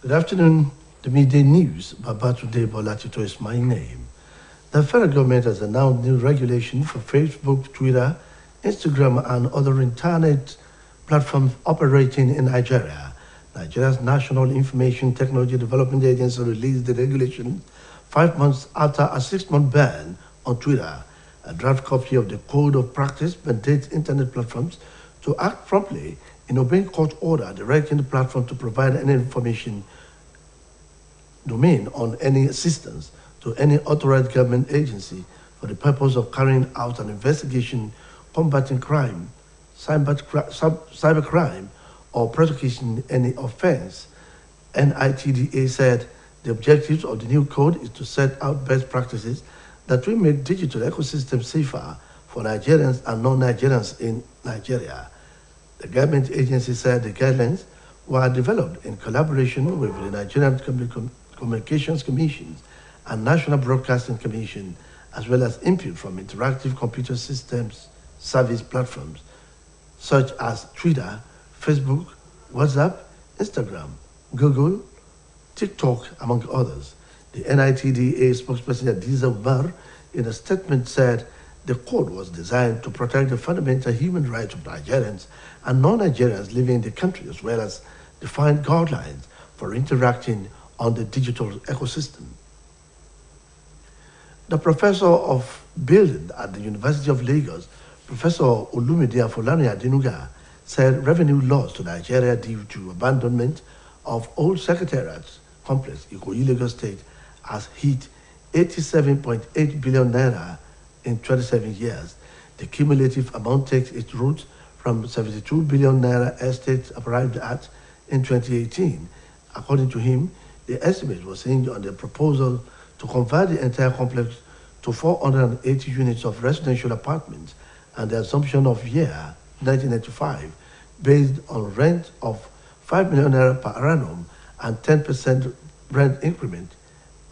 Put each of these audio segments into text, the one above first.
Good afternoon. The midday news. Babatunde Bolatito is my name. The federal government has announced new regulation for Facebook, Twitter, Instagram, and other internet platforms operating in Nigeria. Nigeria's National Information Technology Development Agency released the regulation 5 months after a 6-month ban on Twitter. A draft copy of the Code of Practice mandates internet platforms to act promptly in obeying court order directing the platform to provide any information domain on any assistance to any authorized government agency for the purpose of carrying out an investigation, combating crime, cybercrime, or prosecuting any offense. NITDA said the objective of the new code is to set out best practices that will make digital ecosystems safer for Nigerians and non-Nigerians in Nigeria. The government agency said the guidelines were developed in collaboration with the Nigerian Communications Commission and National Broadcasting Commission, as well as input from interactive computer systems service platforms such as Twitter, Facebook, WhatsApp, Instagram, Google, TikTok, among others. The NITDA spokesperson Adiza Umar, in a statement, said the code was designed to protect the fundamental human rights of Nigerians and non-Nigerians living in the country, as well as define guidelines for interacting on the digital ecosystem. The professor of building at the University of Lagos, Professor Olumide Afolani Adenuga, said revenue loss to Nigeria due to abandonment of old secretariat complex in Ikoyi, Lagos State has hit 87.8 billion naira in 27 years. The cumulative amount takes its roots from 72 billion naira estate arrived at in 2018. According to him, the estimate was hinged on the proposal to convert the entire complex to 480 units of residential apartments and the assumption of year 1995 based on rent of 5 million naira per annum and 10% rent increment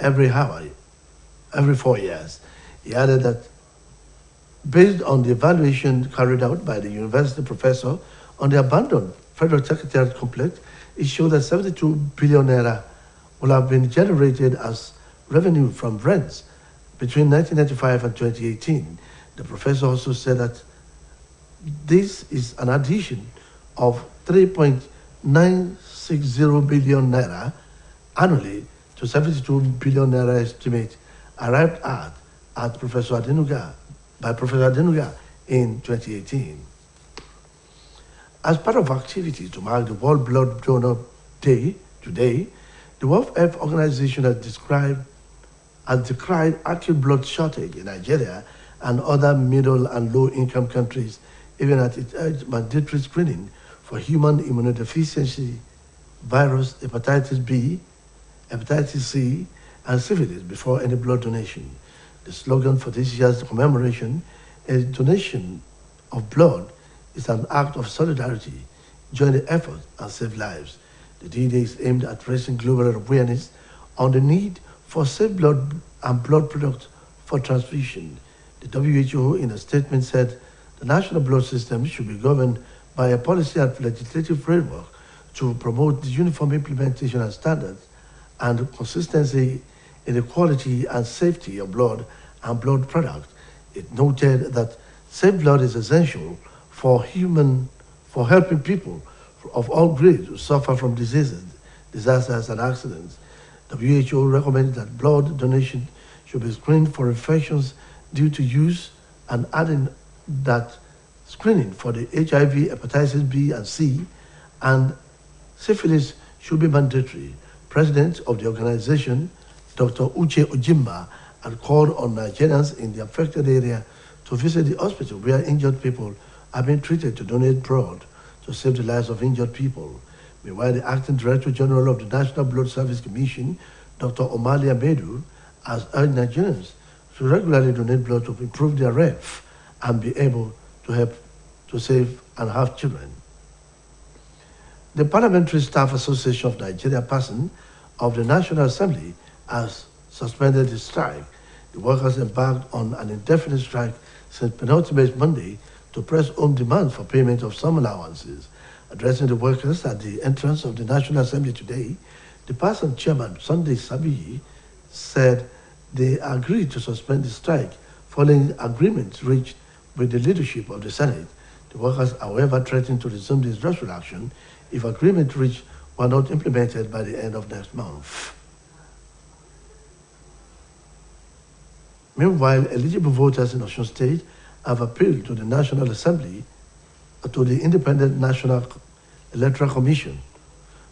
every 4 years. He added that based on the evaluation carried out by the university professor on the abandoned Federal Secretariat complex, it showed that 72 billion naira will have been generated as revenue from rents between 1995 and 2018. The professor also said that this is an addition of 3.960 billion naira annually to 72 billion naira estimate arrived at Professor Adenuga in 2018. As part of activities to mark the World Blood Donor Day today, the World Health Organization has decried acute blood shortage in Nigeria and other middle and low-income countries, even as it urged mandatory screening for human immunodeficiency, virus, hepatitis B, hepatitis C, and syphilis before any blood donation. The slogan for this year's commemoration is "Donation of blood is an act of solidarity. Join the effort and save lives." The D-Day is aimed at raising global awareness on the need for safe blood and blood products for transfusion. The WHO, in a statement, said the national blood system should be governed by a policy and legislative framework to promote the uniform implementation and standards and consistency in the quality and safety of blood and blood products. It noted that safe blood is essential for helping people of all grades who suffer from diseases, disasters, and accidents. WHO recommends that blood donation should be screened for infections due to use, and adding that screening for the HIV, hepatitis B and C, and syphilis should be mandatory. President of the organization, Dr. Uche Ojimba, had called on Nigerians in the affected area to visit the hospital where injured people are being treated to donate blood to save the lives of injured people. Meanwhile, the Acting Director General of the National Blood Service Commission, Dr. Omali Amedu, has urged Nigerians to regularly donate blood to improve their health and be able to help to save and have children. The Parliamentary Staff Association of Nigeria person of the National Assembly has suspended the strike. The workers embarked on an indefinite strike since penultimate Monday to press home demand for payment of some allowances. Addressing the workers at the entrance of the National Assembly today, The PASAN chairman, Sunday Sabi, said they agreed to suspend the strike following agreements reached with the leadership of the Senate. The workers, however, threatened to resume this drastic action if agreements reached were not implemented by the end of next month. Meanwhile, eligible voters in Osun State have appealed to the National Assembly, to the Independent National Electoral Commission,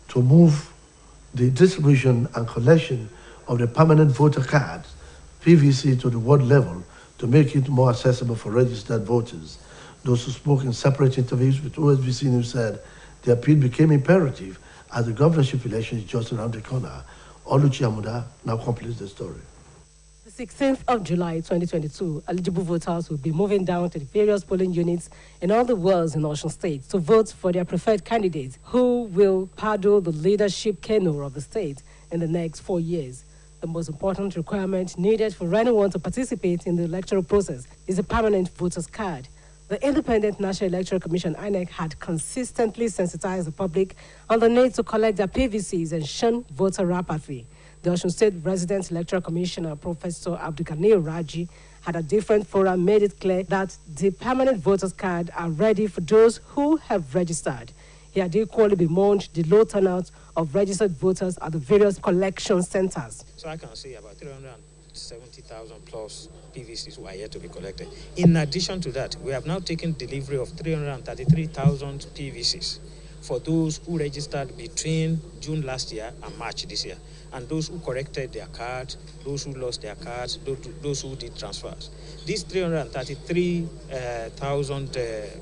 to move the distribution and collection of the permanent voter cards, PVC, to the ward level to make it more accessible for registered voters. Those who spoke in separate interviews with OSBC News said the appeal became imperative as the governorship election is just around the corner. Oluchi Amuda now completes the story. The 16th of July 2022, eligible voters will be moving down to the various polling units in all the wards in Osun State to vote for their preferred candidates who will paddle the leadership canoe of the state in the next 4 years. The most important requirement needed for anyone to participate in the electoral process is a permanent voter's card. The Independent National Electoral Commission, INEC, had consistently sensitized the public on the need to collect their PVCs and shun voter apathy. The Osun State Resident Electoral Commissioner, Professor Abdulkanir Raji, had a different forum made it clear that the permanent voters' card are ready for those who have registered. He had equally bemoaned the low turnout of registered voters at the various collection centers. So I can see about 370,000 plus PVCs who are yet to be collected. In addition to that, we have now taken delivery of 333,000 PVCs for those who registered between June last year and March this year, and those who corrected their cards, those who lost their cards, those who did transfers. These 333,000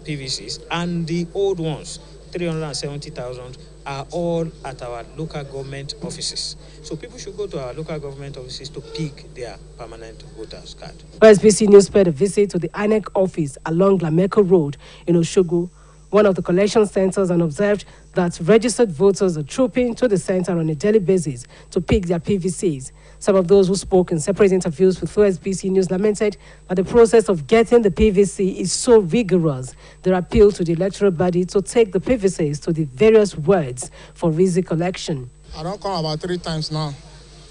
PVCs and the old ones, 370,000, are all at our local government offices. So people should go to our local government offices to pick their permanent voters card. OSBC News paid a visit to the INEC office along Lameko Road in Oshogo, one of the collection centers, and observed that registered voters are trooping to the center on a daily basis to pick their PVCs. Some of those who spoke in separate interviews with OSBC News lamented that the process of getting the PVC is so rigorous. They appealed to the electoral body to take the PVCs to the various wards for easy collection. I don't come about 3 times now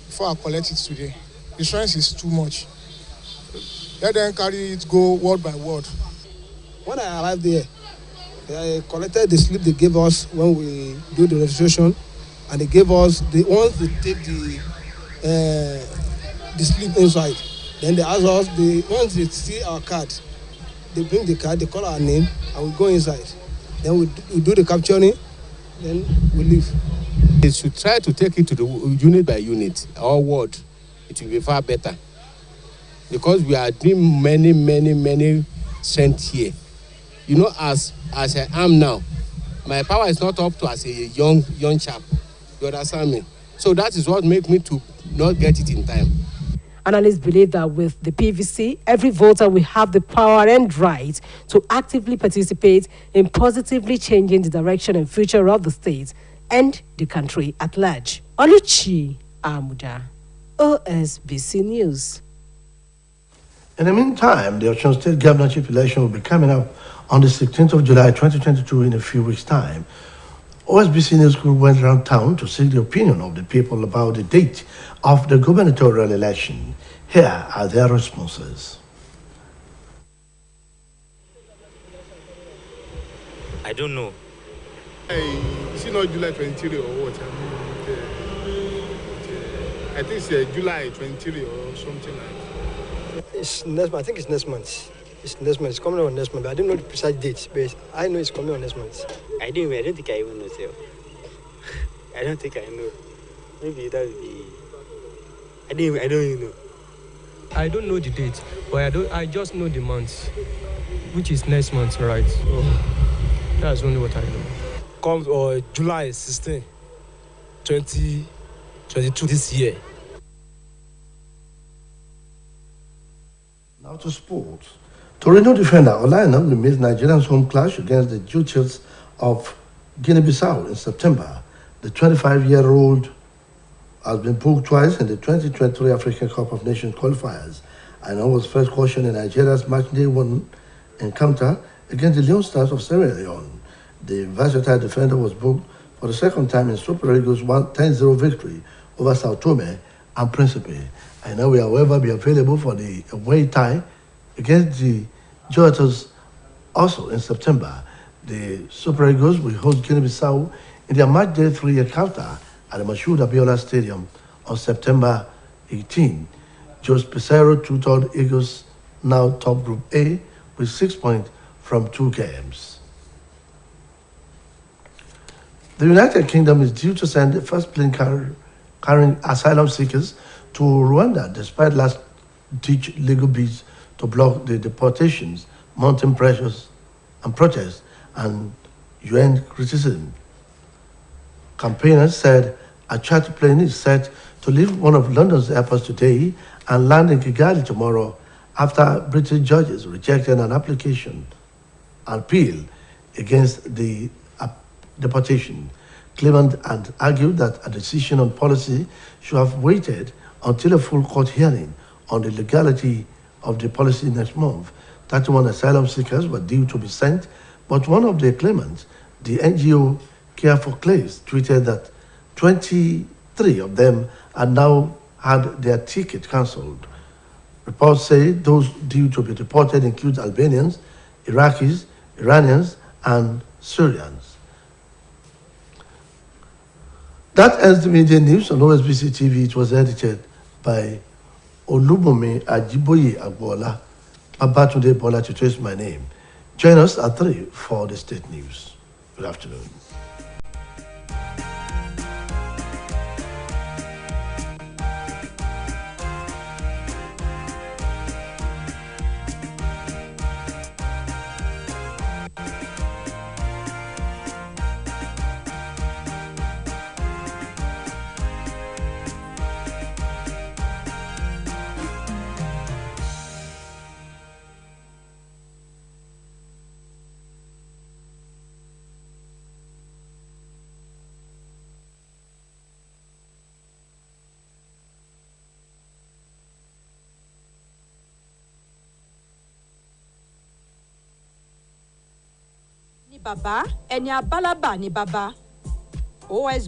before I collect it today. The stress is too much. Let them carry it, go word by word. When I arrived there, they collected the slip they gave us when we do the registration, and they gave us the ones they take the slip inside. Then they ask us, the ones they see our card, they bring the card, they call our name, and we go inside. Then we do the capturing, then we leave. They should try to take it to the unit by unit or ward. It will be far better, because we are doing many cents here. You know, as I am now, my power is not up to as a young chap. You understand me? So that is what makes me to not get it in time. Analysts believe that with the PVC, every voter will have the power and right to actively participate in positively changing the direction and future of the state and the country at large. Oluchi Amuda, OSBC News. In the meantime, the Osun State governorship election will be coming up on the 16th of July 2022 in a few weeks' time. OSBC News Group went around town to seek the opinion of the people about the date of the gubernatorial election. Here are their responses. I don't know. Is it not July 23 or what? I think it's July 23 or something like that. It's next month. I think it's next month. It's next month. It's coming on next month. But I don't know the precise date, but I know it's coming on next month. I don't think I even know. I don't think I know. Maybe that would be. I don't even know. I don't know the date, but I just know the month, which is next month, right? So that's only what I know. Comes July 16, 2022 this year. Now to sports. Torino defender Olaina will miss Nigeria's home clash against the Jutils of Guinea-Bissau in September. The 25-year-old has been booked twice in the 2023 African Cup of Nations qualifiers, and was first cautioned in Nigeria's matchday 1 encounter against the Leon Stars of Sierra Leone. The versatile defender was booked for for the second time in Super Eagles' 10-0 victory over Sao Tome and Principe. And now will, however, be available for the away tie against the Joatos also in September. The Super Eagles will host Guinea-Bissau in their match day 3 encounter at the Mashoud Abiola Stadium on September 18. Jos Pesaro tutored Eagles, now top Group A, with 6 points from 2 games. The United Kingdom is due to send the first plane carrying asylum seekers to Rwanda despite last-ditch legal bids to block the deportations, mounting pressures and protests and UN criticism. Campaigners said a charter plane is set to leave one of London's airports today and land in Kigali tomorrow after British judges rejected an appeal against the deportation. Clement had argued that a decision on policy should have waited until a full court hearing on the legality of the policy next month. 31 asylum seekers were due to be sent, but one of the claimants, the NGO Care for Clays, tweeted that 23 of them had now had their ticket cancelled. Reports say those due to be deported include Albanians, Iraqis, Iranians, and Syrians. That ends the media news on OSBC TV. It was edited by Olubunmi Ajiboye Agbola. Babatunde Bola to trace my name. Join us at 3 for the state news. Good afternoon. Bàbá ẹni abálábà ni bàbá OSBC.